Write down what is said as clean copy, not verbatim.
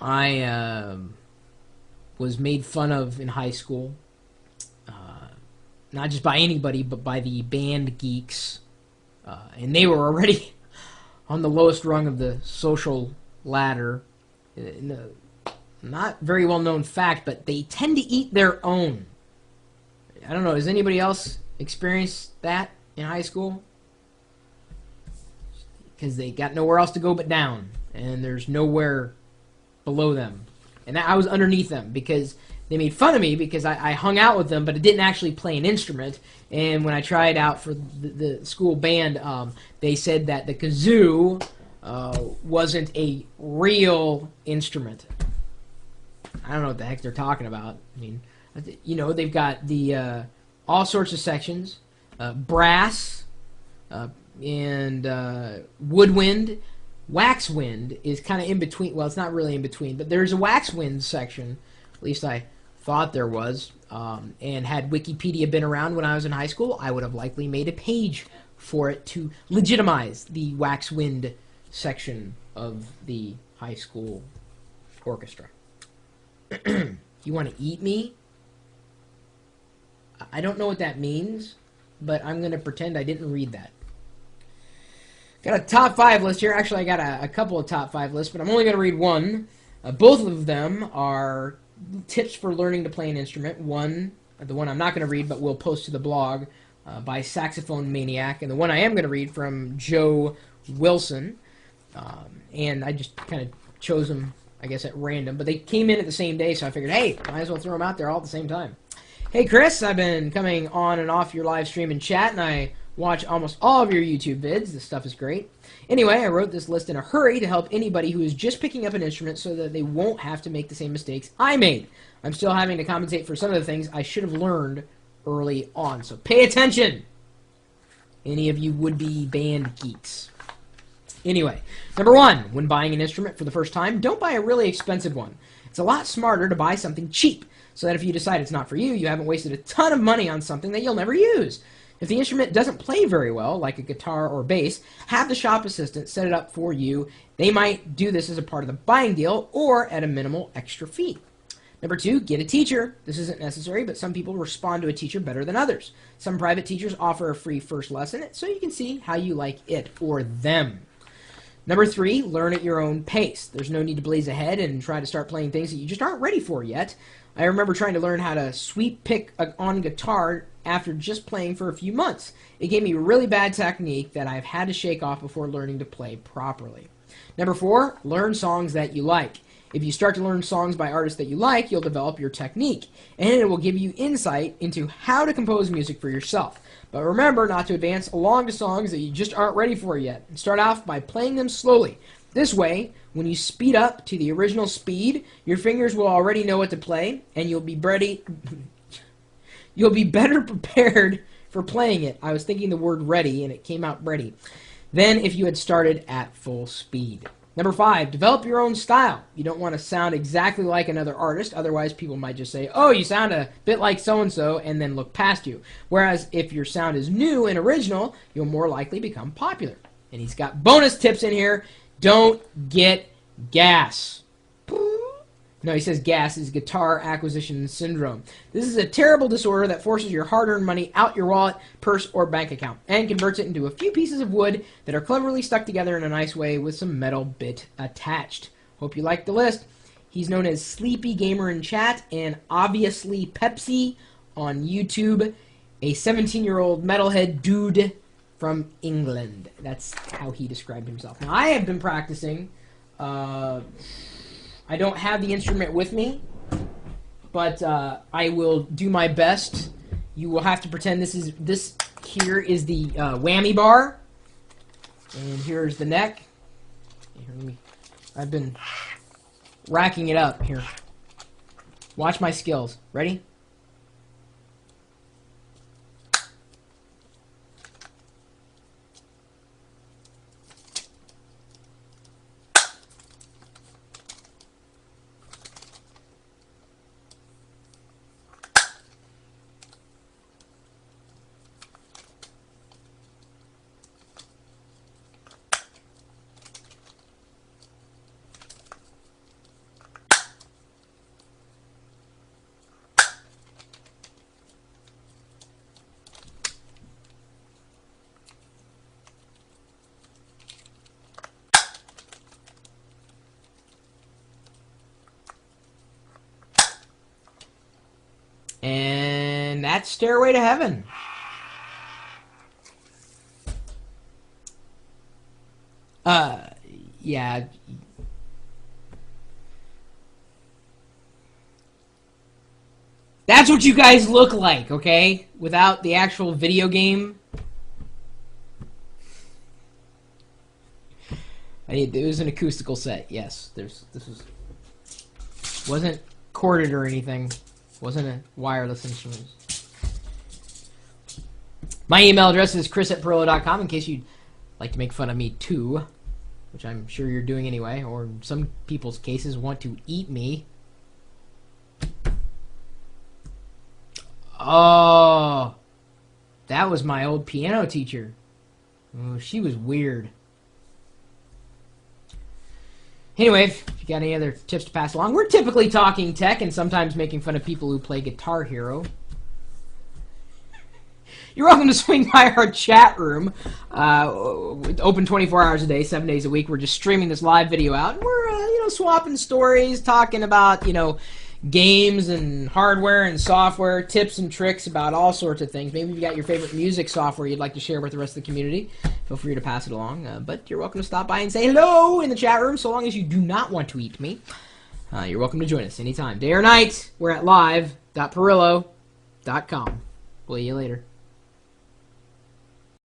I was made fun of in high school, not just by anybody, but by the band geeks, and they were already on the lowest rung of the social ladder. Not very well known fact, but they tend to eat their own. I don't know. Has anybody else experienced that in high school? Because they got nowhere else to go but down, and there's nowhere below them. And I was underneath them because they made fun of me because I hung out with them, but I didn't actually play an instrument. And when I tried out for the school band, they said that the kazoo wasn't a real instrument. I don't know what the heck they're talking about. I mean, they've got the all sorts of sections, brass, and woodwind. Waxwind is kind of in between. Well, it's not really in between, but there's a waxwind section. At least I thought there was. And had Wikipedia been around when I was in high school, I would have likely made a page for it to legitimize the waxwind section of the high school orchestra. You want to eat me? I don't know what that means, but I'm going to pretend I didn't read that. Got a top 5 list here. Actually, I got a couple of top 5 lists, but I'm only going to read one. Both of them are tips for learning to play an instrument. One, the one I'm not going to read, but we'll post to the blog, by Saxophone Maniac. And the one I am going to read from Joe Wilson. And I just kind of chose them, I guess, at random. But they came in at the same day, so I figured, hey, might as well throw them out there all at the same time. Hey, Chris, I've been coming on and off your live stream and chat, and I watch almost all of your YouTube vids. This stuff is great. Anyway, I wrote this list in a hurry to help anybody who is just picking up an instrument so that they won't have to make the same mistakes I made. I'm still having to compensate for some of the things I should have learned early on. So pay attention, any of you would-be band geeks. Anyway, number 1, when buying an instrument for the first time, don't buy a really expensive one. It's a lot smarter to buy something cheap, so that if you decide it's not for you, you haven't wasted a ton of money on something that you'll never use. If the instrument doesn't play very well, like a guitar or bass, have the shop assistant set it up for you. They might do this as a part of the buying deal or at a minimal extra fee. Number 2, get a teacher. This isn't necessary, but some people respond to a teacher better than others. Some private teachers offer a free first lesson, so you can see how you like it or them. Number 3, learn at your own pace. There's no need to blaze ahead and try to start playing things that you just aren't ready for yet. I remember trying to learn how to sweep pick on guitar after just playing for a few months. It gave me really bad technique that I've had to shake off before learning to play properly. Number 4, learn songs that you like. If you start to learn songs by artists that you like, you'll develop your technique, and it will give you insight into how to compose music for yourself. But remember not to advance along to songs that you just aren't ready for yet. Start off by playing them slowly. This way, when you speed up to the original speed, your fingers will already know what to play, and you'll be better prepared for playing it. I was thinking the word ready, and it came out ready. Than if you had started at full speed. Number 5, develop your own style. You don't want to sound exactly like another artist, otherwise people might just say, oh, you sound a bit like so-and-so, and then look past you. Whereas if your sound is new and original, you'll more likely become popular. And he's got bonus tips in here. Don't get gas. No, he says gas is guitar acquisition syndrome. This is a terrible disorder that forces your hard-earned money out your wallet, purse, or bank account and converts it into a few pieces of wood that are cleverly stuck together in a nice way with some metal bit attached. Hope you like the list. He's known as Sleepy Gamer in chat and Obviously Pepsi on YouTube. A 17-year-old metalhead dude from England. That's how he described himself. Now, I have been practicing. I don't have the instrument with me, but I will do my best. You will have to pretend this here is the whammy bar, and here's the neck. Here, I've been racking it up here. Watch my skills. Ready? And that's Stairway to Heaven. Yeah. That's what you guys look like, okay? Without the actual video game. It was an acoustical set, yes. This wasn't corded or anything. Wasn't a wireless instrument. My email address is chris@pirillo.com in case you'd like to make fun of me too, which I'm sure you're doing anyway, or in some people's cases want to eat me. Oh, that was my old piano teacher. Oh, she was weird. Anyway, if you got any other tips to pass along, we're typically talking tech and sometimes making fun of people who play Guitar Hero. You're welcome to swing by our chat room. Open 24 hours a day, 7 days a week. We're just streaming this live video out. And we're, swapping stories, talking about, games and hardware and software, tips and tricks about all sorts of things. Maybe you got your favorite music software you'd like to share with the rest of the community. Feel free to pass it along. But you're welcome to stop by and say hello in the chat room, so long as you do not want to eat me. You're welcome to join us anytime. Day or night, we're at live.pirillo.com. See you later.